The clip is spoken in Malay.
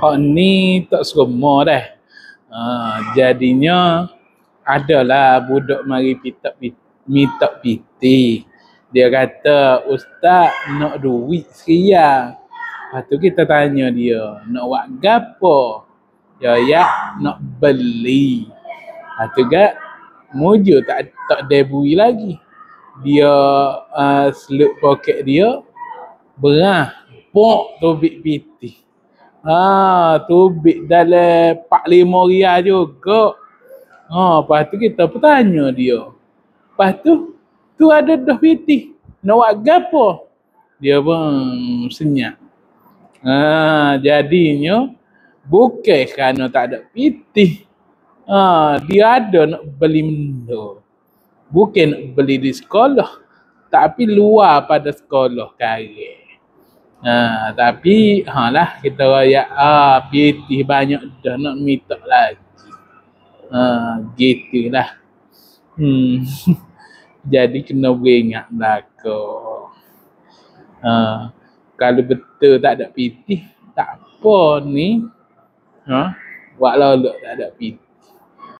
hak ni tak semua dah. Jadinya adalah budak mari minta piti. Dia kata, "Ustaz nak duit sekian." Lepas tu kita tanya dia, "Nak buat gapo?" Ya, nak beli. Lepas tu gak mujur tak debui lagi. Dia seluk poket dia berah pok tubik piti. Tubik dalam 4-5 riyal juga. Lepas tu kita bertanya dia. Lepas tu ada dah piti. Nak buat gapo? Dia pun senyap. Jadinya bukan kerana tak ada piti. Dia ada nak beli benda. Bukan nak beli di sekolah. Tapi luar pada sekolah kaya. Tapi lah kita raya piti banyak dah nak minta lagi. Gitulah. Jadi kena beringat belakang. Kalau betul tak ada piti, tak apa ni. Buat lolok tak ada piti.